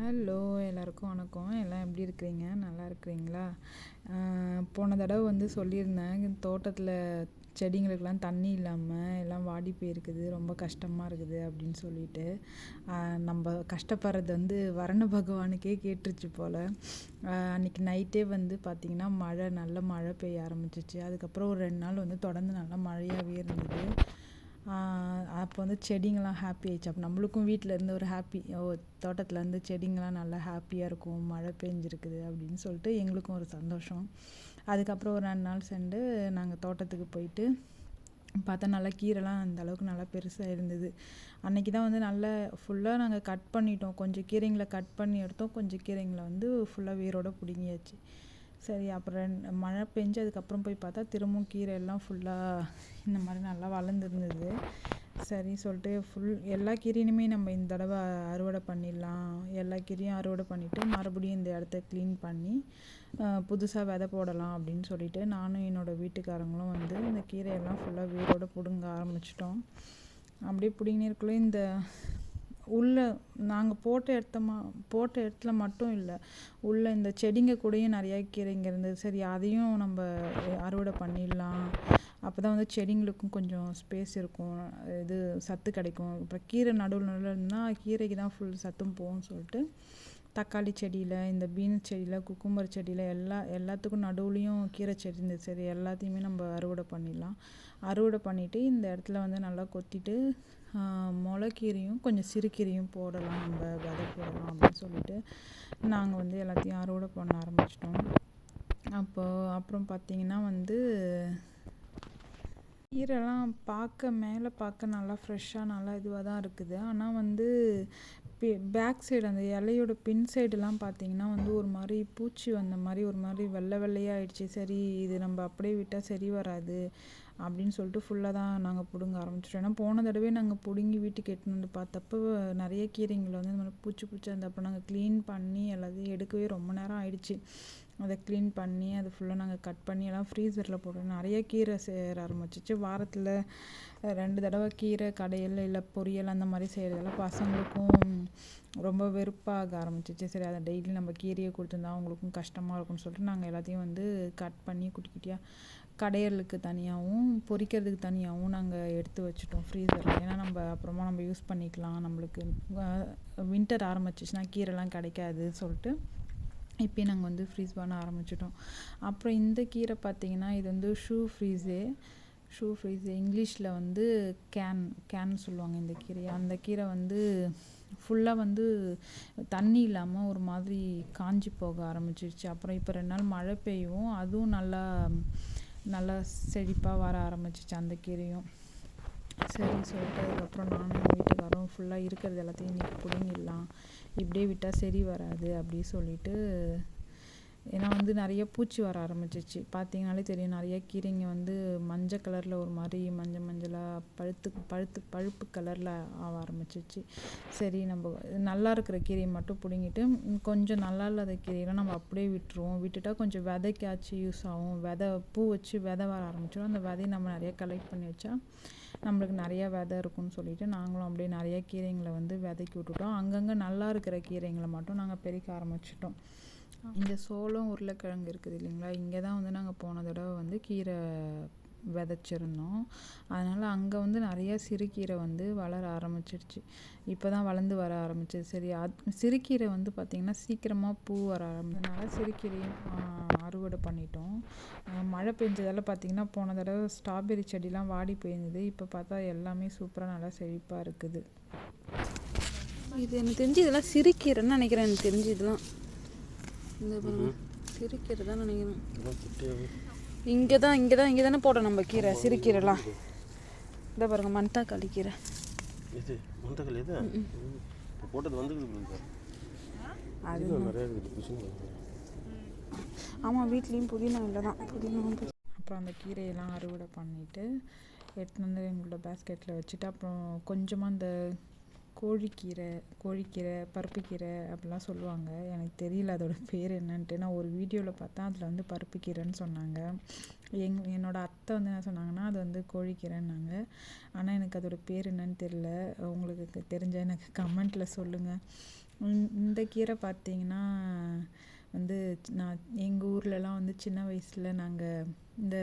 Hello எல்லாருக்கும் வணக்கம். எல்லாம் எப்படி இருக்கிறீங்க? நல்லா இருக்கிறீங்களா? போன தடவை சொல்லியிருந்தேன், தோட்டத்தில் செடிங்களுக்கெல்லாம் தண்ணி இல்லாமல் எல்லாம் வாடி போயிருக்குது, ரொம்ப கஷ்டமாக இருக்குது அப்படின்னு சொல்லிட்டு. நம்ம கஷ்டப்படுறது வரண பகவானுக்கே கேட்டுருச்சு போல். அன்றைக்கி நைட்டே பார்த்திங்கன்னா நல்ல மழை பெய்ய ஆரம்பிச்சிச்சு. அதுக்கப்புறம் ஒரு 2 நாள் தொடர்ந்து நல்லா மழையாகவே இருந்தது. அப்போ செடிங்கெல்லாம் ஹாப்பி ஆயிடுச்சு. அப்போ நம்மளுக்கும் வீட்டில் இருந்து ஒரு ஹாப்பி, தோட்டத்தில் செடிங்கெல்லாம் நல்லா ஹாப்பியாக இருக்கும், மழை பெஞ்சிருக்குது அப்படின்னு சொல்லிட்டு எங்களுக்கும் ஒரு சந்தோஷம். அதுக்கப்புறம் ஒரு 2 நாள் சென்று நாங்கள் தோட்டத்துக்கு போயிட்டு பார்த்தா நல்லா கீரைலாம் அந்த அளவுக்கு நல்லா பெருசாக இருந்தது. அன்றைக்கி தான் நல்லா ஃபுல்லாக நாங்கள் கட் பண்ணிட்டோம். கொஞ்சம் கீரைங்களை கட் பண்ணி எடுத்தோம், கொஞ்சம் கீரைங்களை ஃபுல்லாக வேரோடு பிடுங்கியாச்சு. சரி, அப்புறம் மழை பெஞ்சு அதுக்கப்புறம் போய் பார்த்தா திரும்பவும் கீரை எல்லாம் ஃபுல்லாக இந்த மாதிரி நல்லா வளர்ந்துருந்தது. சரி சொல்லிட்டு எல்லா கீரையுமே நம்ம இந்த தடவை அறுவடை பண்ணிடலாம், எல்லா கீரையும் அறுவடை பண்ணிவிட்டு மறுபடியும் இந்த இடத்த க்ளீன் பண்ணி புதுசாக விதை போடலாம் அப்படின்னு சொல்லிட்டு நானும் என்னோடய வீட்டுக்காரங்களும் இந்த கீரையெல்லாம் ஃபுல்லாக வேரோடு பிடுங்க ஆரம்பிச்சிட்டோம். அப்படியே பிடிங்கினே இந்த உள்ளே நாங்கள் போட்ட இடத்துல மட்டும் இல்லை, உள்ளே இந்த செடிங்க கூடயும் நிறையா கீரைங்க இருந்தது. சரி, அதையும் நம்ம அறுவடை பண்ணிடலாம், அப்போ தான் செடிங்களுக்கும் கொஞ்சம் ஸ்பேஸ் இருக்கும், இது சத்து கிடைக்கும். இப்போ கீரை நடுவில் இருந்தால் கீரைக்கு தான் ஃபுல் சத்தும் போகும்னு சொல்லிட்டு தக்காளி செடியில், இந்த பீன்ஸ் செடியில், குக்கும்பர் செடியில் எல்லாத்துக்கும் நடுவுலையும் கீரை செடி இருந்தது. சரி, எல்லாத்தையுமே நம்ம அறுவடை பண்ணிடலாம். அறுவடை பண்ணிவிட்டு இந்த இடத்துல நல்லா கொத்திட்டு முளைக்கீரையும் கொஞ்சம் சிறுகீரையும் போடலாம், நம்ம விதை போடலாம் அப்படின்னு சொல்லிட்டு நாங்கள் எல்லாத்தையும் அறுவடை பண்ண ஆரம்பிச்சிட்டோம். அப்புறம் பார்த்திங்கன்னா கீரைலாம் மேலே பார்க்க நல்லா ஃப்ரெஷ்ஷாக நல்லா இதுவாக தான் இருக்குது. ஆனால் பேக் சைடு அந்த இலையோட பின் சைடுலாம் பார்த்திங்கன்னா ஒரு மாதிரி பூச்சி வந்த மாதிரி ஒரு மாதிரி வெள்ளையாக ஆயிடுச்சு. சரி, இது நம்ம அப்படியே விட்டால் சரி வராது அப்படின்னு சொல்லிட்டு ஃபுல்லாக தான் நாங்கள் பிடுங்க ஆரம்பிச்சிட்டோம். ஏன்னா போன தடவை நாங்கள் பிடுங்கி வீட்டுக்கு எடுத்துன்னு பார்த்தப்போ நிறைய கீரைங்களை இந்த மாதிரி பூச்சி இருந்தப்போ நாங்கள் க்ளீன் பண்ணி எல்லாத்தையும் எடுக்கவே ரொம்ப நேரம் ஆயிடுச்சு. அதை க்ளீன் பண்ணி அதை ஃபுல்லாக நாங்கள் கட் பண்ணி எல்லாம் ஃப்ரீசரில் போட்டோம். நிறைய கீரை சேர ஆரம்பிச்சிச்சு. வாரத்தில் 2 தடவை கீரை கடையில் இல்லை பொரியல் அந்த மாதிரி செய்கிறதெல்லாம் பசங்களுக்கும் ரொம்ப வெறுப்பாக ஆரம்பிச்சிச்சு. சரி, அதை டெய்லி நம்ம கீரையை கொடுத்துருந்தா அவங்களுக்கும் கஷ்டமாக இருக்கும்னு சொல்லிட்டு நாங்கள் எல்லாத்தையும் கட் பண்ணி குட்டி குட்டியாக கடையலுக்கு தனியாகவும் பொரிக்கிறதுக்கு தனியாகவும் நாங்கள் எடுத்து வச்சுட்டோம் ஃப்ரீசரில். ஏன்னா நம்ம அப்புறமா நம்ம யூஸ் பண்ணிக்கலாம், நம்மளுக்கு வின்டர் ஆரம்பிச்சிச்சுன்னா கீரைலாம் கிடைக்காது சொல்லிட்டு இப்போயே நாங்கள் ஃப்ரீஸ் பண்ண ஆரம்பிச்சிட்டோம். அப்புறம் இந்த கீரை பார்த்திங்கன்னா இது ஷூ ஃப்ரீஸு இங்கிலீஷில் கேன் சொல்லுவாங்க இந்த கீரையை. அந்த கீரை ஃபுல்லாக தண்ணி இல்லாமல் ஒரு மாதிரி காஞ்சி போக ஆரம்பிச்சிருச்சு. அப்புறம் இப்போ 2 நாள் மழை பெய்யும், அதுவும் நல்லா செழிப்பாக வர ஆரம்பிச்சிச்சு அந்த கீரையும். சரி சொல்லிட்டு அதுக்கப்புறம் நானும் எங்கள் வீட்டுக்காரரும் ஃபுல்லாக இருக்கிறது எல்லாத்தையும் இன்றைக்கி பிடுங்கிடலாம், இப்படியே விட்டால் சரி வராது அப்படி சொல்லிட்டு. ஏன்னா நிறைய பூச்சி வர ஆரம்பிச்சிச்சு. பார்த்தீங்கனாலே தெரியும், நிறைய கீரைங்க மஞ்சள் கலரில் ஒரு மாதிரி மஞ்சளாக பழுப்பு கலரில் ஆக ஆரம்பிச்சிச்சு. சரி, நம்ம நல்லா இருக்கிற கீரையை மட்டும் பிடுங்கிட்டு கொஞ்சம் நல்லா இல்லாத கீரையெல்லாம் நம்ம அப்படியே விட்டுட்டா கொஞ்சம் விதைக்காச்சு யூஸ் ஆகும். பூ வச்சு விதை வர ஆரம்பிச்சிடும். அந்த விதையை நம்ம நிறைய கலெக்ட் பண்ணி வச்சா நம்மளுக்கு நிறையா விதை இருக்குன்னு சொல்லிட்டு நாங்களும் அப்படியே நிறைய கீரைங்களை விதைக்கி விட்டுட்டோம். அங்கங்கே நல்லா இருக்கிற கீரைங்களை மட்டும் நாங்கள் பெருக்க ஆரம்பிச்சிட்டோம். இந்த சோளம் உருளைக்கிழங்கு இருக்குது இல்லைங்களா, இங்கே தான் நாங்கள் போன தடவை கீரை விதைச்சிருந்தோம். அதனால் அங்கே நிறைய சிறுகீரை வளர ஆரம்பிச்சிடுச்சு. இப்போ தான் வளர்ந்து வர ஆரம்பிச்சிது. சரி, சிறுகீரை பார்த்திங்கன்னா சீக்கிரமாக பூ வர ஆரம்பிச்சதுனால சிறுகீரையும் அறுவடை பண்ணிட்டோம். மழை பெஞ்சதால் பார்த்திங்கன்னா போன தடவை ஸ்ட்ராபெரி செடிலாம் வாடி போயிருந்தது. இப்போ பார்த்தா எல்லாமே சூப்பராக நல்லா செழிப்பாக இருக்குது. இது எனக்கு தெரிஞ்சு இதெல்லாம் சிறுகீரைன்னு நினைக்கிறேன். எனக்கு தெரிஞ்சு இதெல்லாம் இந்த சிறுகீரை தான் நினைக்கிறேன். இங்கே தானே போட்டோம் நம்ம கீரை, சிறுகீரைலாம். இந்த பாருங்க, மண்தக்காளி கீரை. இது மண்தக்காளி இது போட்டது அது நிறைய இருக்குது. ஆமாம், வீட்லேயும் புதினா இல்லை தான், புதினா அப்புறம் அந்த கீரையெல்லாம் அறுவடை பண்ணிவிட்டு எடுத்துன்னு எங்களோட பேஸ்கெட்டில் வச்சுட்டு அப்புறம் கொஞ்சமாக இந்த கோழிக்கீரை பருப்புக்கீரை அப்படிலாம் சொல்லுவாங்க. எனக்கு தெரியல அதோட பேர் என்னன்ட்டு. நான் ஒரு வீடியோவில் பார்த்தா அதில் பருப்புக்கீரைன்னு சொன்னாங்க. என்னோடய அத்தை என்ன சொன்னாங்கன்னா அது கோழிக்கீரைன்னாங்க. ஆனால் எனக்கு அதோட பேர் என்னன்னு தெரியல. உங்களுக்கு தெரிஞ்சால் எனக்கு கமெண்ட்டில் சொல்லுங்கள். இந்த கீரை பார்த்தீங்கன்னா வந்து நான் எங்கள் ஊர்லலாம் வந்து சின்ன வயசில் நாங்கள் இந்த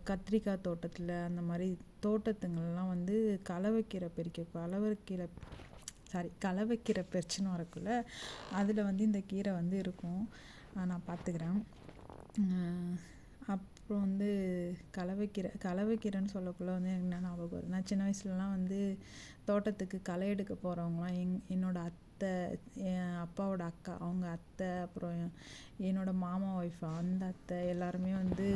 கத்திரிக்காய் தோட்டத்தில் அந்த மாதிரி தோட்டத்துங்கள்லாம் வந்து கலவைக்கீரை பறிச்சுன்னு வரக்குள்ள அதில் வந்து இந்த கீரை வந்து இருக்கும். நான் பார்த்துக்கிறேன். அப்புறம் வந்து கலவைக்கீரைன்னு சொல்லக்குள்ள வந்து எனக்கு என்ன ஞாபகம் வருது, நான் சின்ன வயசுலலாம் வந்து தோட்டத்துக்கு களை எடுக்க போகிறவங்களாம் என்னோட அத்தை, என் அப்பாவோட அக்கா, அவங்க அத்தை, அப்புறம் என்னோட மாமா ஒய்ஃப் அந்த அத்தை எல்லாருமே வந்து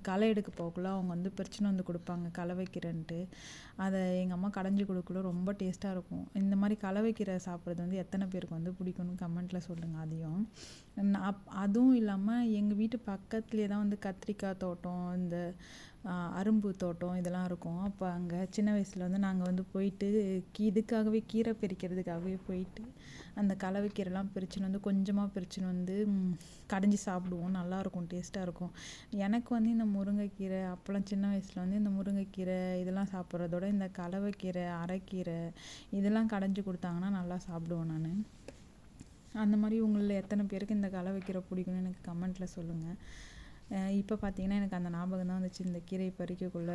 களை எடுக்க போகக்குள்ள அவங்க வந்து பறிச்சுன்னு வந்து கொடுப்பாங்க கலவைக்கீரைன்ட்டு. அதை எங்கள் அம்மா கடைஞ்சி கொடுக்கக்குள்ள ரொம்ப டேஸ்ட்டாக இருக்கும். இந்த மாதிரி கலவைக்கீரை சாப்பிட்றது வந்து எத்தனை பேருக்கு வந்து பிடிக்கும்னு கமெண்ட்டில் சொல்லுங்கள். அதையும் அதுவும் இல்லாமல் எங்கள் வீட்டு பக்கத்துலேயே தான் வந்து கத்திரிக்காய் தோட்டம், இந்த அரும்பு தோட்டம் இதெல்லாம் இருக்கும். அப்போ அங்கே சின்ன வயசில் வந்து நாங்கள் வந்து போயிட்டு இதுக்காகவே கீரை பறிக்கிறதுக்காகவே போயிட்டு அந்த கலவைக்கீரைலாம் பறிச்சுன்னு வந்து கொஞ்சமாக பறிச்சுன்னு வந்து கடைஞ்சி சாப்பிடுவோம். நல்லாயிருக்கும், டேஸ்ட்டாக இருக்கும். எனக்கு வந்து இந்த முருங்கைக்கீரை அப்போல்லாம் சின்ன வயசில் வந்து இந்த முருங்கைக்கீரை இதெல்லாம் சாப்பிட்றதோட இந்த கலவைக்கீரை, அரைக்கீரை இதெல்லாம் கடைஞ்சி கொடுத்தாங்கன்னா நல்லா சாப்பிடுவேன் நான். அந்த மாதிரி உங்களில் எத்தனை பேருக்கு இந்த கலவைக்கீரை பிடிக்கும்னு எனக்கு கமெண்ட்டில் சொல்லுங்கள். இப்போ பார்த்தீங்கன்னா எனக்கு அந்த ஞாபகம் தான் வந்துச்சு இந்த கீரையை பறிக்கக்குள்ள.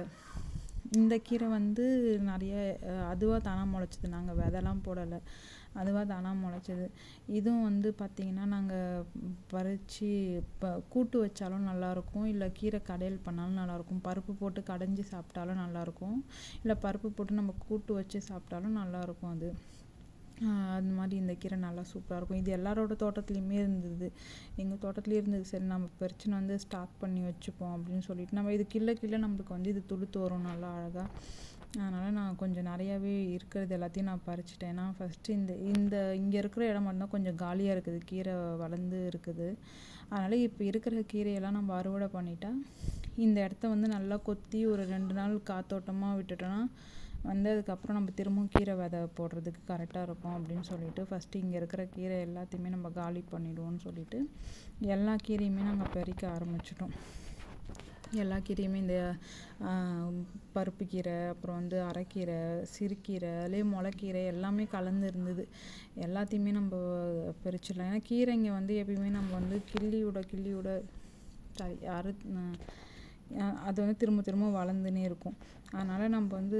இந்த கீரை வந்து நிறைய அதுவாக தானாக முளைச்சிது, நாங்கள் விதைலாம் போடலை, அதுவாக தானாக முளைச்சது. இதுவும் வந்து பார்த்திங்கன்னா நாங்கள் பறித்து கூட்டு வச்சாலும் நல்லாயிருக்கும், இல்லை கீரை கடையல் பண்ணாலும் நல்லாயிருக்கும், பருப்பு போட்டு கடைஞ்சி சாப்பிட்டாலும் நல்லாயிருக்கும், இல்லை பருப்பு போட்டு நம்ம கூட்டு வச்சு சாப்பிட்டாலும் நல்லாயிருக்கும். அது மாதிரி இந்த கீரை நல்லா சூப்பராக இருக்கும். இது எல்லாரோட தோட்டத்துலேயுமே இருந்தது, எங்கள் தோட்டத்துலேயே இருந்தது. சரி நம்ம பறிச்சுன்னு வந்து ஸ்டாக் பண்ணி வச்சுப்போம் அப்படின்னு சொல்லிட்டு நம்ம இது கிள்ள நம்மளுக்கு வந்து இது துளுத்து வரும் நல்லா அழகாக. அதனால் நான் கொஞ்சம் நிறையாவே இருக்கிறது எல்லாத்தையும் நான் பறிச்சிட்டேன். ஏன்னா ஃபஸ்ட்டு இங்கே இருக்கிற இடம் மட்டும்தான் கொஞ்சம் காலியாக இருக்குது, கீரை வளர்ந்து இருக்குது. அதனால் இப்போ இருக்கிற கீரையெல்லாம் நம்ம அறுவடை பண்ணிட்டா இந்த இடத்த வந்து நல்லா கொத்தி ஒரு 2 நாள் காத்தோட்டமாக விட்டுட்டோன்னா வந்து அதுக்கப்புறம் நம்ம திரும்பவும் கீரை விதை போடுறதுக்கு கரெக்டாக இருக்கும் அப்படின்னு சொல்லிட்டு ஃபஸ்ட்டு இங்கே இருக்கிற கீரை எல்லாத்தையுமே நம்ம காலி பண்ணிவிடுவோம்னு சொல்லிட்டு எல்லா கீரையுமே நாங்கள் பறிக்க ஆரம்பிச்சிட்டோம். எல்லா கீரையுமே இந்த பருப்பு கீரை, அப்புறம் வந்து அரைக்கீரை, சிறுகீரை, அதுலேயே முளைக்கீரை எல்லாமே கலந்து இருந்தது. எல்லாத்தையுமே நம்ம பறிச்சிடலாம். ஏன்னா கீரைங்க வந்து எப்பயுமே நம்ம வந்து கிள்ளியோட அது வந்து திரும்ப வளர்ந்துனே இருக்கும். அதனால் நம்ம வந்து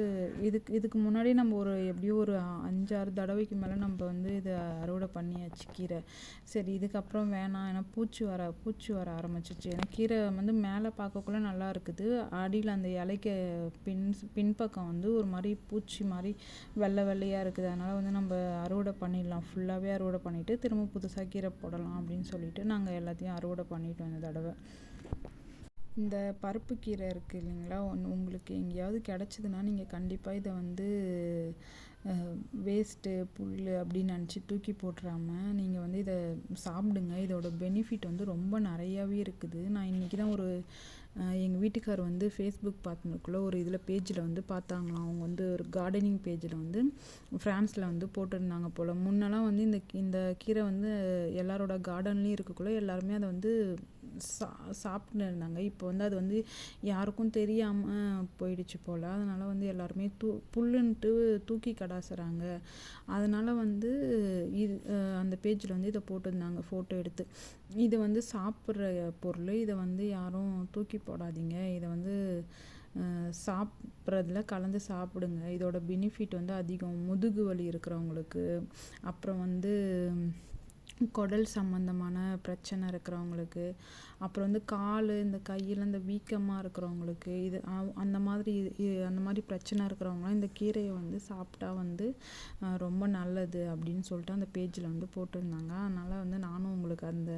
இதுக்கு முன்னாடி நம்ம எப்படியோ ஒரு 5-6 தடவைக்கு மேலே நம்ம வந்து இதை அறுவடை பண்ணியாச்சு கீரை. சரி இதுக்கப்புறம் வேணாம், ஏன்னா பூச்சி வர ஆரம்பிச்சிச்சு. ஏன்னா கீரை வந்து மேலே பார்க்கக்குள்ள நல்லா இருக்குது, அடியில் அந்த இலைக்கு பின்பக்கம் வந்து ஒரு மாதிரி பூச்சி மாதிரி வெள்ளையாக இருக்குது. அதனால் வந்து நம்ம அறுவடை பண்ணிடலாம், ஃபுல்லாகவே அறுவடை பண்ணிவிட்டு திரும்ப புதுசாக கீரை போடலாம் அப்படின்னு சொல்லிட்டு நாங்கள் எல்லாத்தையும் அறுவடை பண்ணிட்டோம் இந்த தடவை. இந்த பருப்பு கீரை இருக்குது இல்லைங்களா, உங்களுக்கு எங்கேயாவது கிடச்சிதுன்னா நீங்கள் கண்டிப்பாக இதை வந்து வேஸ்ட்டு புல் அப்படின்னு நினச்சி தூக்கி போட்டுறாமல் நீங்கள் வந்து இதை சாப்பிடுங்க. இதோட பெனிஃபிட் வந்து ரொம்ப நிறையாவே இருக்குது. நான் இன்றைக்கி தான் எங்கள் வீட்டுக்கார் வந்து ஃபேஸ்புக் பார்த்துருக்குள்ள ஒரு இதில் பேஜில் வந்து பார்த்தாங்களாம். அவங்க வந்து ஒரு கார்டனிங் பேஜில் வந்து ஃப்ரான்ஸில் வந்து போட்டிருந்தாங்க போல். முன்னெல்லாம் வந்து இந்த கீரை வந்து எல்லாரோட கார்டன்லேயும் இருக்கக்குள்ள எல்லாருமே அதை வந்து சாப்பிட்டு இருந்தாங்க. இப்போ வந்து அது வந்து யாருக்கும் தெரியாமல் போயிடுச்சு போல். அதனால் வந்து எல்லாருமே புல்லுன்ட்டு தூக்கி கடாசுறாங்க. அதனால் வந்து அந்த பேஜில் வந்து இதை போட்டிருந்தாங்க ஃபோட்டோ எடுத்து. இது வந்து சாப்பிட்ற பொருள், இதை வந்து யாரும் தூக்கி போடாதீங்க, இதை வந்து சாப்பிட்றதுல கலந்து சாப்பிடுங்க. இதோட பெனிஃபிட் வந்து அதிகம், முதுகு வலி இருக்கிறவங்களுக்கு, அப்புறம் வந்து குடல் சம்மந்தமான பிரச்சனை இருக்கிறவங்களுக்கு, அப்புறம் வந்து கால் இந்த கையில் இந்த வீக்கமாக இருக்கிறவங்களுக்கு, அந்த மாதிரி பிரச்சனை இருக்கிறவங்களாம் இந்த கீரையை வந்து சாப்பிட்டா வந்து ரொம்ப நல்லது அப்படின்னு சொல்லிட்டு அந்த பேஜில் வந்து போட்டிருந்தாங்க. அதனால் வந்து நானும் உங்களுக்கு அந்த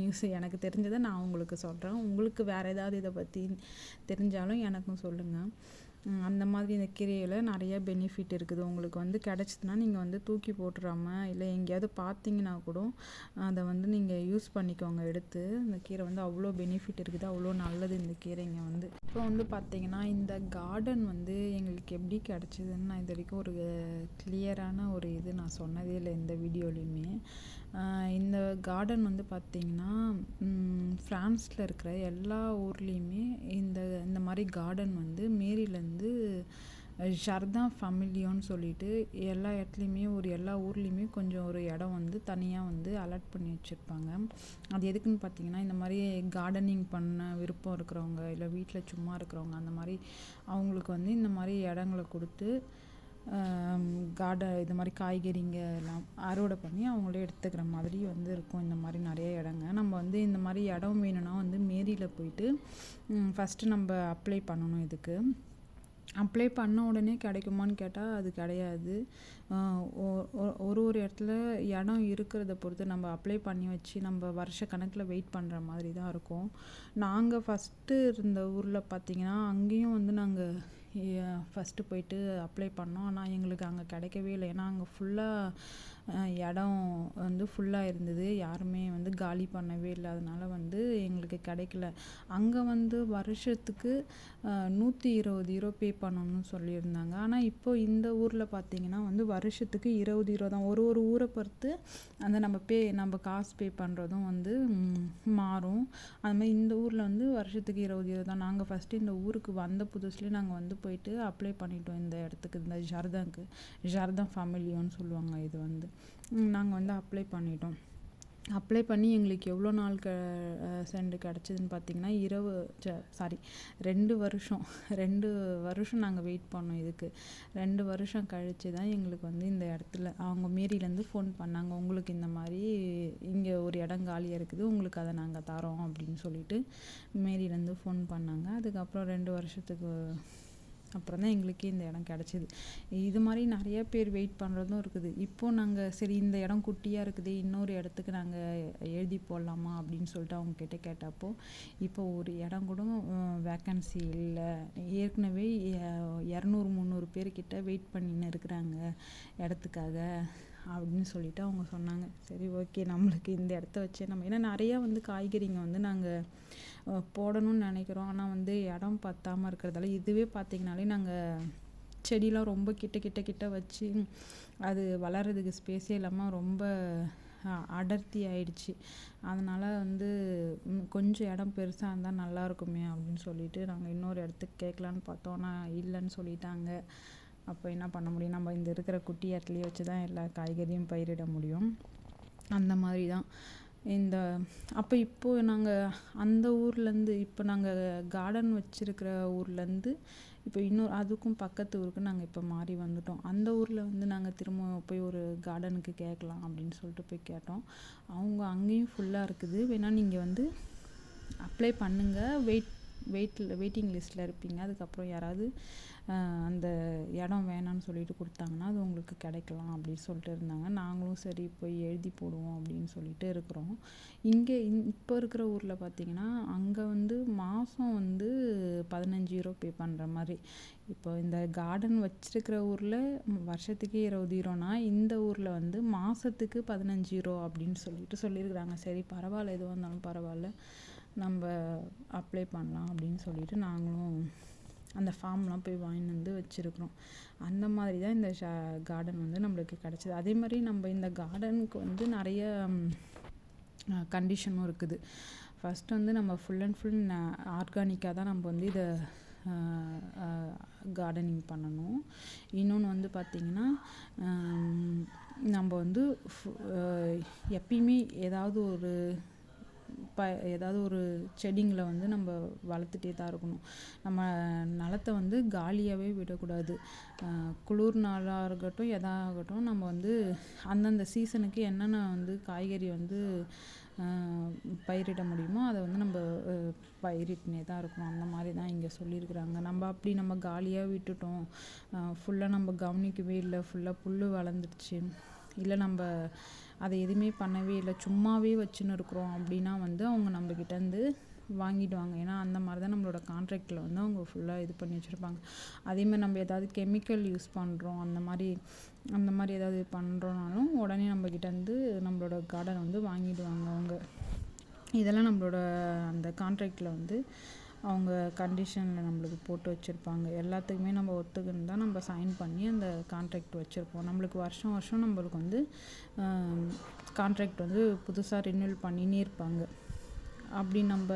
நியூஸ் எனக்கு தெரிஞ்சதை நான் உங்களுக்கு சொல்கிறேன். உங்களுக்கு வேறு ஏதாவது இதை பற்றி தெரிஞ்சாலும் எனக்கும் சொல்லுங்கள். அந்த மாதிரி இந்த கீரையில் நிறைய பெனிஃபிட் இருக்குது. உங்களுக்கு வந்து கிடச்சிதுன்னா நீங்கள் வந்து தூக்கி போட்டுறாமல், இல்லை எங்கேயாவது பார்த்தீங்கன்னா கூட அதை வந்து நீங்கள் யூஸ் பண்ணிக்கோங்க எடுத்து. இந்த கீரை வந்து அவ்வளோ பெனிஃபிட் இருக்குது, அவ்வளோ நல்லது இந்த கீரைங்க வந்து. இப்போ வந்து பார்த்திங்கன்னா இந்த கார்டன் வந்து எங்களுக்கு எப்படி கிடச்சிதுன்னு நான் இது வரைக்கும் ஒரு கிளியரான ஒரு இது நான் சொன்னதே இல்லை எந்த வீடியோலையுமே. இந்த கார்டன் வந்து பார்த்திங்கன்னா ஃப்ரான்ஸில் இருக்கிற எல்லா ஊர்லேயுமே இந்த மாதிரி கார்டன் வந்து மேரிலேருந்து ஷர்தா ஃபமிலியோன்னு சொல்லிட்டு எல்லா இடத்துலையுமே எல்லா ஊர்லேயுமே கொஞ்சம் ஒரு இடம் வந்து தனியாக வந்து அலாட் பண்ணி வச்சுருப்பாங்க. அது எதுக்குன்னு பார்த்தீங்கன்னா, இந்த மாதிரி கார்டனிங் பண்ண விருப்பம் இருக்கிறவங்க, இல்லை வீட்டில் சும்மா இருக்கிறவங்க, அந்த மாதிரி அவங்களுக்கு வந்து இந்த மாதிரி இடங்கள கொடுத்து இது மாதிரி காய்கறிங்க எல்லாம் அறுவடை பண்ணி அவங்களே எடுத்துக்கிற மாதிரி வந்து இருக்கும். இந்த மாதிரி நிறைய இடங்க நம்ம வந்து இந்த மாதிரி இடம் வேணும்னா வந்து மேரியில் போயிட்டு ஃபஸ்ட்டு நம்ம அப்ளை பண்ணணும். இதுக்கு அப்ளை பண்ண உடனே கிடைக்குமான்னு கேட்டால் அது கிடையாது. ஒரு இடத்துல இடம் இருக்கிறத பொறுத்து நம்ம அப்ளை பண்ணி வச்சு நம்ம வருஷ கணக்கில் வெயிட் பண்ணுற மாதிரி தான் இருக்கும். நாங்கள் ஃபஸ்ட்டு இருந்த ஊரில் பார்த்திங்கன்னா, அங்கேயும் வந்து நாங்கள் ஃபஸ்ட்டு போயிட்டு அப்ளை பண்ணோம். ஆனால் எங்களுக்கு அங்கே கிடைக்கவே இல்லை. ஏன்னா அங்கே ஃபுல்லாக இடம் வந்து ஃபுல்லாக இருந்தது. யாருமே வந்து காலி பண்ணவே இல்லை. அதனால வந்து எங்களுக்கு கிடைக்கல. அங்கே வந்து வருஷத்துக்கு 120 யூரோ பே பண்ணணும்னு சொல்லியிருந்தாங்க. ஆனால் இப்போது இந்த ஊரில் பார்த்திங்கன்னா வந்து வருஷத்துக்கு 20 யூரோ தான். ஒரு ஊரை பொறுத்து அந்த நம்ம காசு பே பண்ணுறதும் வந்து மாறும். அதுமாதிரி இந்த ஊரில் வந்து வருஷத்துக்கு 20 யூரோ தான். நாங்கள் ஃபஸ்ட்டு இந்த ஊருக்கு வந்த புதுசுலேயே நாங்கள் வந்து போயிட்டு அப்ளை பண்ணிட்டோம் இந்த இடத்துக்கு, இந்த ஷர்தா ஃபமிலியோன்னு சொல்லுவாங்க. இது வந்து நாங்கள் வந்து அப்ளை பண்ணிட்டோம். அப்ளை பண்ணி எங்களுக்கு எவ்வளோ நாள் சென்று கிடச்சிதுன்னு பார்த்தீங்கன்னா 2 வருஷம் நாங்கள் வெயிட் பண்ணோம். இதுக்கு 2 வருஷம் கழித்து தான் எங்களுக்கு வந்து இந்த இடத்துல அவங்க மேரிலேருந்து ஃபோன் பண்ணாங்க. உங்களுக்கு இந்த மாதிரி இங்கே ஒரு இடம் காலியாக இருக்குது, உங்களுக்கு அதை நாங்கள் தரோம் அப்படின்னு சொல்லிட்டு மேரிலேருந்து ஃபோன் பண்ணாங்க. அதுக்கப்புறம் 2 வருஷத்துக்கு அப்புறம் தான் எங்களுக்கே இந்த இடம் கிடச்சிது. இது மாதிரி நிறைய பேர் வெயிட் பண்ணுறதும் இருக்குது. இப்போது நாங்கள் சரி இந்த இடம் குட்டியாக இருக்குது, இன்னொரு இடத்துக்கு நாங்கள் எழுதி போடலாமா அப்படின்னு சொல்லிட்டு அவங்கக்கிட்ட கேட்டப்போ, இப்போ ஒரு இடம் கூட வேக்கன்சி இல்லை, ஏற்கனவே 200-300 பேர்கிட்ட வெயிட் பண்ணின்னு இருக்கிறாங்க இடத்துக்காக அப்படின்னு சொல்லிட்டு அவங்க சொன்னாங்க. சரி ஓகே, நம்மளுக்கு இந்த இடத்த வச்சு நம்ம ஏன்னா நிறையா வந்து காய்கறிங்க வந்து நாங்கள் போடணும்னு நினைக்கிறோம். ஆனால் வந்து இடம் பத்தாமல் இருக்கிறதால இதுவே பார்த்திங்கனாலே நாங்கள் செடியெலாம் ரொம்ப கிட்ட வச்சு அது வளர்கிறதுக்கு ஸ்பேஸே இல்லாமல் ரொம்ப அடர்த்தி ஆயிடுச்சு. அதனால் வந்து கொஞ்சம் இடம் பெருசாக இருந்தால் நல்லாயிருக்குமே அப்படின்னு சொல்லிட்டு நாங்கள் இன்னொரு இடத்துக்கு கேட்கலான்னு பார்த்தோம். ஆனால் இல்லைன்னு சொல்லிட்டாங்க. அப்போ என்ன பண்ண முடியும், நம்ம இந்த இருக்கிற குட்டி இடத்துலையே வச்சு தான் எல்லா காய்கறியும் பயிரிட முடியும். அந்த மாதிரி தான் இப்போது நாங்கள் அந்த ஊர்லேருந்து இப்போ நாங்கள் கார்டன் வச்சுருக்கிற ஊர்லேருந்து இப்போ இன்னொரு அதுக்கும் பக்கத்து ஊருக்கு நாங்கள் இப்போ மாறி வந்துட்டோம். அந்த ஊரில் வந்து நாங்கள் திரும்ப போய் ஒரு கார்டனுக்கு கேட்கலாம் அப்படின்னு சொல்லிட்டு போய் கேட்டோம். அவங்க அங்கேயும் ஃபுல்லாக இருக்குது, வேணால் நீங்கள் வந்து அப்ளை பண்ணுங்கள், வெயிட்டிங் லிஸ்ட்டில் இருப்பீங்க, அதுக்கப்புறம் யாராவது அந்த இடம் வேணான்னு சொல்லிட்டு கொடுத்தாங்கன்னா அது உங்களுக்கு கிடைக்கலாம் அப்படின்னு சொல்லிட்டு இருந்தாங்க. நாங்களும் சரி போய் எழுதி போடுவோம் அப்படின்னு சொல்லிட்டு இருக்கிறோம். இங்கே இப்போ இருக்கிற ஊரில் பார்த்திங்கன்னா அங்கே வந்து மாதம் வந்து 15 யூரோ பே பண்ணுற மாதிரி. இப்போ இந்த கார்டன் வச்சிருக்கிற ஊரில் வருஷத்துக்கு 20 யூரோனா இந்த ஊரில் வந்து மாதத்துக்கு 15 யூரோ அப்படின்னு சொல்லிட்டு சொல்லியிருக்கிறாங்க. சரி பரவாயில்ல, எதுவாக இருந்தாலும் பரவாயில்ல, நம்ம அப்ளை பண்ணலாம் அப்படின்னு சொல்லிட்டு நாங்களும் அந்த ஃபார்ம்லாம் போய் வாங்கிட்டு வந்து வச்சுருக்குறோம். அந்த மாதிரி தான் இந்த கார்டன் வந்து நம்மளுக்கு கிடச்சிது. அதே மாதிரி நம்ம இந்த கார்டனுக்கு வந்து நிறைய கண்டிஷனும் இருக்குது. ஃபஸ்ட்டு வந்து நம்ம ஃபுல் அண்ட் ஃபுல் ஆர்கானிக்காக தான் நம்ம வந்து இதை கார்டனிங் பண்ணணும். இன்னொன்று வந்து பார்த்திங்கன்னா நம்ம வந்து எப்பயுமே ஏதாவது ஒரு செடிங்களை வந்து நம்ம வளர்த்துட்டே தான் இருக்கணும். நம்ம நிலத்தை வந்து காலியாகவே விடக்கூடாது. குளிர் நாளாக இருக்கட்டும் எதாகட்டும், நம்ம வந்து அந்தந்த சீசனுக்கு என்னென்ன வந்து காய்கறி வந்து பயிரிட முடியுமோ அதை வந்து நம்ம பயிரிட்டுனே தான் இருக்கணும். அந்த மாதிரி தான் இங்கே சொல்லியிருக்கிறாங்க. நம்ம காலியாக விட்டுட்டோம், ஃபுல்லாக நம்ம கவனிக்கவே இல்லை, ஃபுல்லாக புல் வளர்ந்துருச்சு, இல்லை நம்ம அதை எதுவுமே பண்ணவே இல்லை, சும்மாவே வச்சுன்னு இருக்கிறோம் அப்படின்னா வந்து அவங்க நம்மக்கிட்டேருந்து வாங்கிடுவாங்க. ஏன்னா அந்த மாதிரி தான் நம்மளோட கான்ட்ராக்டில் வந்து அவங்க ஃபுல்லாக இது பண்ணி வச்சுருப்பாங்க. அதேமாதிரி நம்ம ஏதாவது கெமிக்கல் யூஸ் பண்ணுறோம், அந்த மாதிரி ஏதாவது பண்ணுறோனாலும் உடனே நம்மக்கிட்டேருந்து நம்மளோட கார்டனை வந்து வாங்கிடுவாங்க அவங்க. இதெல்லாம் நம்மளோட அந்த கான்ட்ராக்டில் வந்து அவங்க கண்டிஷனில் நம்மளுக்கு போட்டு வச்சுருப்பாங்க. எல்லாத்துக்குமே நம்ம ஒத்துக்குன்னு தான் நம்ம சைன் பண்ணி அந்த கான்ட்ராக்ட் வச்சுருப்போம். நம்மளுக்கு வருஷம் நம்மளுக்கு வந்து கான்ட்ராக்ட் வந்து புதுசாக ரினியூவல் பண்ணினே இருப்பாங்க. அப்படி நம்ம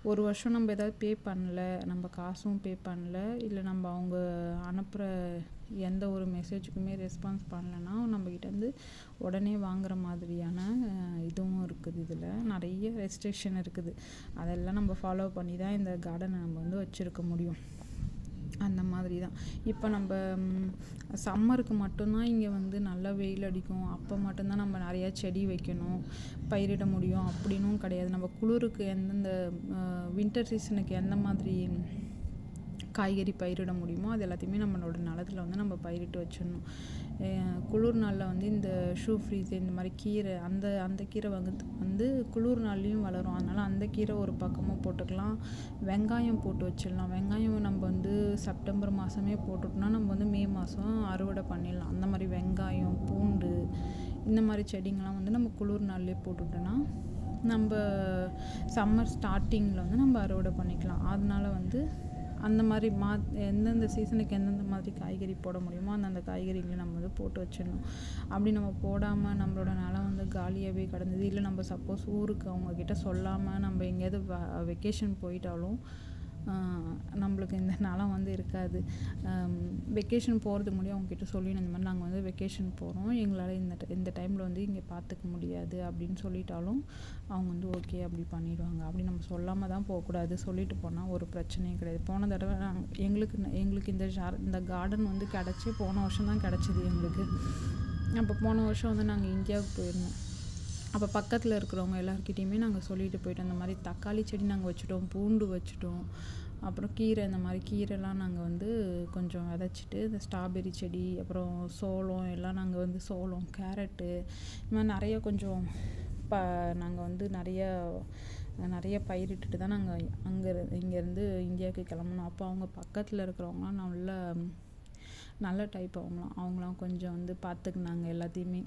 ஒரு வருஷம் நம்ம ஏதாவது பே பண்ணல, நம்ம காசும் பே பண்ணல, இல்லை நம்ம அவங்க அனுப்புகிற எந்த ஒரு மெசேஜுக்குமே ரெஸ்பான்ஸ் பண்ணலைன்னா நம்மக்கிட்டேருந்து உடனே வாங்குற மாதிரியான இதுவும் இருக்குது. இதில் நிறைய ரெஸ்ட்ரிக்ஷன் இருக்குது. அதெல்லாம் நம்ம ஃபாலோ பண்ணி தான் இந்த கார்டனை நம்ம வந்து வச்சுருக்க முடியும். அந்த மாதிரி தான். இப்போ நம்ம சம்மருக்கு மட்டும்தான் இங்கே வந்து நல்லா வெயில் அடிக்கும், அப்போ மட்டும்தான் நம்ம நிறையா செடி வைக்கணும், பயிரிட முடியும் அப்படின்னும் கிடையாது. நம்ம குளிருக்கு எந்தெந்த வின்டர் சீசனுக்கு எந்த மாதிரி காய்கறி பயிரிட முடியுமோ அது எல்லாத்தையுமே நம்மளோட நிலத்துல வந்து நம்ம பயிரிட்டு வச்சிடணும். குளிர் நாளில் வந்து இந்த ஷூ ஃப்ரீஸ் இந்த மாதிரி கீரை அந்த கீரை வந்து குளிர் நாள்லேயும் வளரும். அதனால் அந்த கீரை ஒரு பக்கமாக போட்டுக்கலாம். வெங்காயம் போட்டு வச்சிடலாம். வெங்காயம் நம்ம வந்து செப்டம்பர் மாதமே போட்டுட்டோம்னா நம்ம வந்து மே மாதம் அறுவடை பண்ணிடலாம். அந்த மாதிரி வெங்காயம், பூண்டு இந்த மாதிரி செடிங்கெலாம் வந்து நம்ம குளிர் நாள்லேயே போட்டுட்டோன்னா நம்ம சம்மர் ஸ்டார்டிங்கில் வந்து நம்ம அறுவடை பண்ணிக்கலாம். அதனால வந்து அந்த மாதிரி எந்தெந்த சீசனுக்கு எந்தெந்த மாதிரி காய்கறி போட முடியுமோ அந்தந்த காய்கறிகளை நம்ம வந்து போட்டு வச்சிடணும். அப்படி நம்ம போடாமல் நம்மளோட நிலம் வந்து காலியாகவே கிடந்தது, இல்லை நம்ம சப்போஸ் ஊருக்கு அவங்கக்கிட்ட சொல்லாமல் நம்ம எங்கேயாவது வெக்கேஷன் போயிட்டாலும் நம்மளுக்கு இந்த நிலம் வந்து இருக்காது. வெக்கேஷன் போகிறது முடியும் அவங்கக்கிட்ட சொல்லிடணும், இந்த மாதிரி நாங்கள் வந்து வெக்கேஷன் போகிறோம், எங்களால் இந்த டைமில் வந்து இங்கே பார்த்துக்க முடியாது அப்படின்னு சொல்லிட்டாலும் அவங்க வந்து ஓகே அப்படி பண்ணிடுவாங்க. அப்படி நம்ம சொல்லாமல் தான் போகக்கூடாது. சொல்லிட்டு போனால் ஒரு பிரச்சனையும் கிடையாது. போன தடவை எங்களுக்கு இந்த கார்டன் வந்து கிடச்சி போன வருஷம் தான் கிடச்சிது எங்களுக்கு. அப்போ போன வருஷம் வந்து நாங்கள் இந்தியாவுக்கு போயிருந்தோம். அப்போ பக்கத்தில் இருக்கிறவங்க எல்லாருக்கிட்டையுமே நாங்கள் சொல்லிட்டு போயிட்டோம், இந்த மாதிரி தக்காளி செடி நாங்கள் வச்சுட்டோம், பூண்டு வச்சுட்டோம், அப்புறம் கீரை, இந்த மாதிரி கீரைலாம் நாங்கள் வந்து கொஞ்சம் விதைச்சிட்டு, இந்த ஸ்ட்ராபெரி செடி, அப்புறம் சோளம் எல்லாம் நாங்கள் வந்து சோளம், கேரட்டு இந்த மாதிரி நிறைய கொஞ்சம் நாங்கள் வந்து நிறைய பயிரிட்டுட்டு தான் நாங்கள் இங்கேருந்து இந்தியாவுக்கு கிளம்புனோம். அப்போ அவங்க பக்கத்தில் இருக்கிறவங்களாம் நல்ல டைப் அவங்களாம் கொஞ்சம் வந்து பார்த்துக்குனாங்க எல்லாத்தையுமே.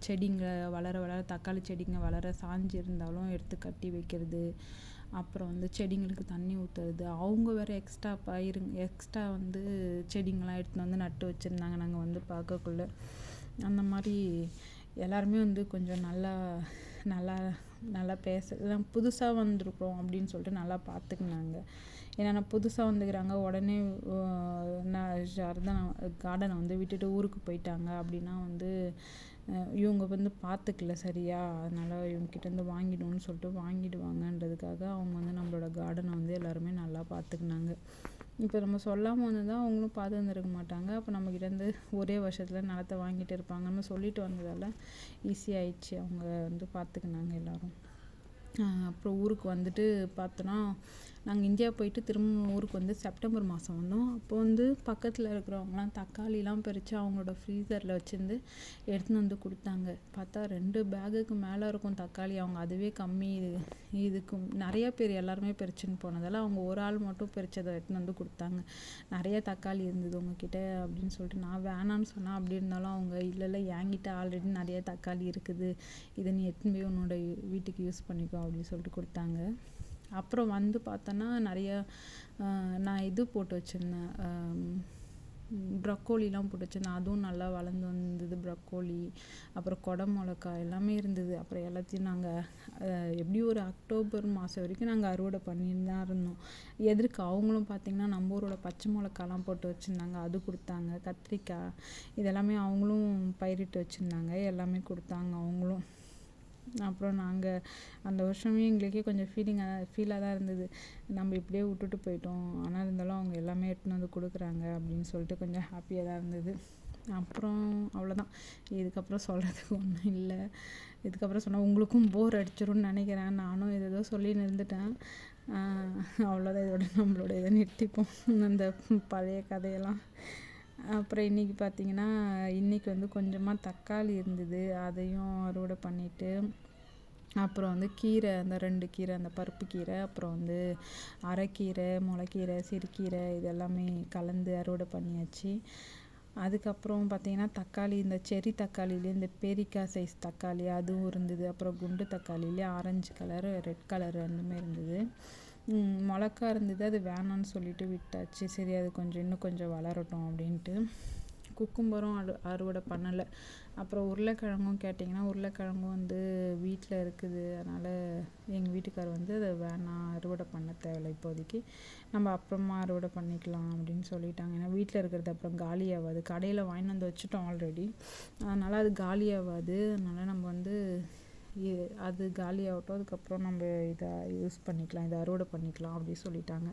செடிங்க வளர தக்காளி செடிங்க வளர சாஞ்சு இருந்தாலும் எடுத்து கட்டி வைக்கிறது, அப்புறம் வந்து செடிங்களுக்கு தண்ணி ஊற்றுறது. அவங்க வேறு எக்ஸ்ட்ரா வந்து செடிங்களாம் எடுத்துன்னு வந்து நட்டு வச்சுருந்தாங்க. நாங்கள் வந்து பார்க்கக்குள்ள அந்த மாதிரி எல்லாருமே வந்து கொஞ்சம் நல்லா புதுசாக வந்திருக்கிறோம் அப்படின்னு சொல்லிட்டு நல்லா பார்த்துக்குனாங்க. ஏன்னா புதுசாக வந்துக்கிறாங்க, உடனே கார்டனை வந்து விட்டுட்டு ஊருக்கு போயிட்டாங்க அப்படின்னா வந்து இவங்க வந்து பார்த்துக்கல சரியா, அதனால் இவங்ககிட்டேருந்து வாங்கிடுவோன்னு சொல்லிட்டு வாங்கிடுவாங்கன்றதுக்காக அவங்க வந்து நம்மளோட கார்டனை வந்து எல்லாருமே நல்லா பார்த்துக்குனாங்க. இப்போ நம்ம சொல்லாமல் வந்து தான் அவங்களும் பார்த்து வந்துருக்க மாட்டாங்க. அப்போ நம்மக்கிட்டேருந்து ஒரே வருஷத்தில் நிலத்தை வாங்கிட்டு இருப்பாங்க. நம்ம சொல்லிட்டு வந்ததால் ஈஸியாகிடுச்சு, அவங்க வந்து பார்த்துக்குனாங்க எல்லோரும். அப்புறம் ஊருக்கு வந்துட்டு பார்த்தோன்னா நாங்கள் இந்தியா போயிட்டு திரும்ப ஊருக்கு வந்து செப்டம்பர் மாதம் வந்தோம். அப்போ வந்து பக்கத்தில் இருக்கிறவங்களாம் தக்காளிலாம் பறித்து அவங்களோட ஃப்ரீசரில் வச்சுருந்து எடுத்துன்னு வந்து கொடுத்தாங்க. பார்த்தா 2 பேகுக்கு மேலே இருக்கும் தக்காளி. அவங்க அதுவே கம்மி, இதுக்கு நிறையா பேர் எல்லாருமே பறிச்சுன்னு போனதால் அவங்க ஒரு ஆள் மட்டும் பறிச்சதை எடுத்துன்னு வந்து கொடுத்தாங்க. நிறைய தக்காளி இருந்தது உங்ககிட்ட அப்படின்னு சொல்லிட்டு நான் வேணான்னு சொன்னேன். அப்படி இருந்தாலும் அவங்க இல்லை என்கிட்ட ஆல்ரெடி நிறைய தக்காளி இருக்குது, இதை நீ எடுத்துன்னு போய் உன்னோட வீட்டுக்கு யூஸ் பண்ணிக்கோ அப்படின்னு சொல்லிட்டு கொடுத்தாங்க. அப்புறம் வந்து பார்த்தோன்னா நிறையா நான் இது போட்டு வச்சுருந்தேன், ப்ரக்கோலிலாம் போட்டு வச்சுருந்தேன். அதுவும் நல்லா வளர்ந்து வந்தது. ப்ரக்கோலி, அப்புறம் கொடை மிளகாய் எல்லாமே இருந்தது. அப்புறம் எல்லாத்தையும் நாங்கள் எப்படியும் ஒரு அக்டோபர் மாதம் வரைக்கும் நாங்கள் அறுவடை பண்ணிட்டு தான் இருந்தோம். எதற்கு அவங்களும் பார்த்திங்கன்னா நம்ம ஊரோட பச்சை மிளகாலாம் போட்டு வச்சுருந்தாங்க, அது கொடுத்தாங்க. கத்திரிக்காய் இதெல்லாமே அவங்களும் பயிரிட்டு வச்சுருந்தாங்க, எல்லாமே கொடுத்தாங்க அவங்களும். அப்புறம் நாங்கள் அந்த வருஷமே எங்களுக்கே கொஞ்சம் ஃபீலாக தான் இருந்தது, நம்ம இப்படியே விட்டுட்டு போயிட்டோம், ஆனால் இருந்தாலும் அவங்க எல்லாமே எடுத்துன்னு வந்து கொடுக்குறாங்க அப்படின்னு சொல்லிட்டு கொஞ்சம் ஹாப்பியாக தான் இருந்தது. அப்புறம் அவ்வளோதான், இதுக்கப்புறம் சொல்கிறதுக்கு ஒன்றும் இல்லை. இதுக்கப்புறம் சொன்னால் உங்களுக்கும் போர் அடிச்சிரும்னு நினைக்கிறேன். நானும் ஏதோ சொல்லி நிறுந்துட்டேன். அவ்வளோதான், இதோட நம்மளோட இதை நிறுத்திப்போம், அந்த பழைய கதையெல்லாம். அப்புறம் இன்றைக்கி பார்த்திங்கன்னா இன்றைக்கி வந்து கொஞ்சமாக தக்காளி இருந்தது, அதையும் அறுவடை பண்ணிவிட்டு, அப்புறம் வந்து கீரை, அந்த 2 கீரை, அந்த பருப்பு கீரை, அப்புறம் வந்து அரைக்கீரை, முளைக்கீரை, சிறுகீரை இதெல்லாமே கலந்து அறுவடை பண்ணியாச்சு. அதுக்கப்புறம் பார்த்திங்கன்னா தக்காளி, இந்த செரி தக்காளிலே இந்த பேரிக்காய் சைஸ் தக்காளி அதுவும் இருந்தது. அப்புறம் குண்டு தக்காளிலே ஆரஞ்சு கலரு, ரெட் கலர் ரெண்டுமே இருந்தது. மிளகா இருந்தது, அது வேணான்னு சொல்லிட்டு விட்டாச்சு. சரி அது இன்னும் கொஞ்சம் வளரட்டும் அப்படின்ட்டு. குக்கும்பரும் அறுவடை பண்ணலை. அப்புறம் உருளைக்கிழங்கும் கேட்டிங்கன்னா உருளைக்கிழங்கும் வந்து வீட்டில் இருக்குது. அதனால் எங்கள் வீட்டுக்கார் வந்து அதை வேணாம், அறுவடை பண்ண தேவையில்லை இப்போதைக்கு, நம்ம அப்புறமா அறுவடை பண்ணிக்கலாம் அப்படின்னு சொல்லிட்டாங்க. ஏன்னா வீட்டில் இருக்கிறது அப்புறம் காலியாகாது, கடையில் வாங்கிட்டு வந்து வச்சுட்டோம் ஆல்ரெடி, அதனால் அது காலியாகாது. அதனால் நம்ம வந்து அது காலியாகட்டும், அதுக்கப்புறம் நம்ம இதை யூஸ் பண்ணிக்கலாம், இதை அறுவடை பண்ணிக்கலாம் அப்படி சொல்லிட்டாங்க.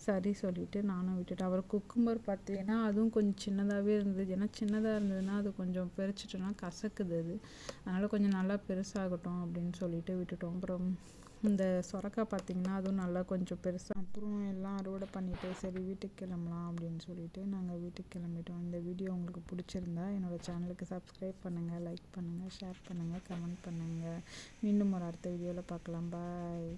சரி சொல்லிவிட்டு நானும் விட்டுட்டேன். அப்புறம் குக்கும்பர் பார்த்தீங்கன்னா அதுவும் கொஞ்சம் சின்னதாகவே இருந்தது. ஏன்னா சின்னதாக இருந்ததுன்னா அது கொஞ்சம் பறிச்சிட்டோன்னா கசக்குது அது, அதனால் கொஞ்சம் நல்லா பெருசாகட்டும் அப்படின்னு சொல்லிட்டு விட்டுட்டோம். அப்புறம் இந்த சொரக்காய் பார்த்திங்கன்னா அதுவும் நல்லா கொஞ்சம் பெருசாக, அப்புறம் எல்லாம் அறுவடை பண்ணிவிட்டு சரி வீட்டுக்கு கிளம்பலாம் அப்படின்னு சொல்லிட்டு நாங்கள் வீட்டுக்கு கிளம்பிட்டோம். இந்த வீடியோ உங்களுக்கு பிடிச்சிருந்தா என்னோடய சேனலுக்கு சப்ஸ்கிரைப் பண்ணுங்கள், லைக் பண்ணுங்கள், ஷேர் பண்ணுங்கள், கமெண்ட் பண்ணுங்கள். மீண்டும் ஒரு அடுத்த வீடியோவில் பார்க்கலாம். பாய்.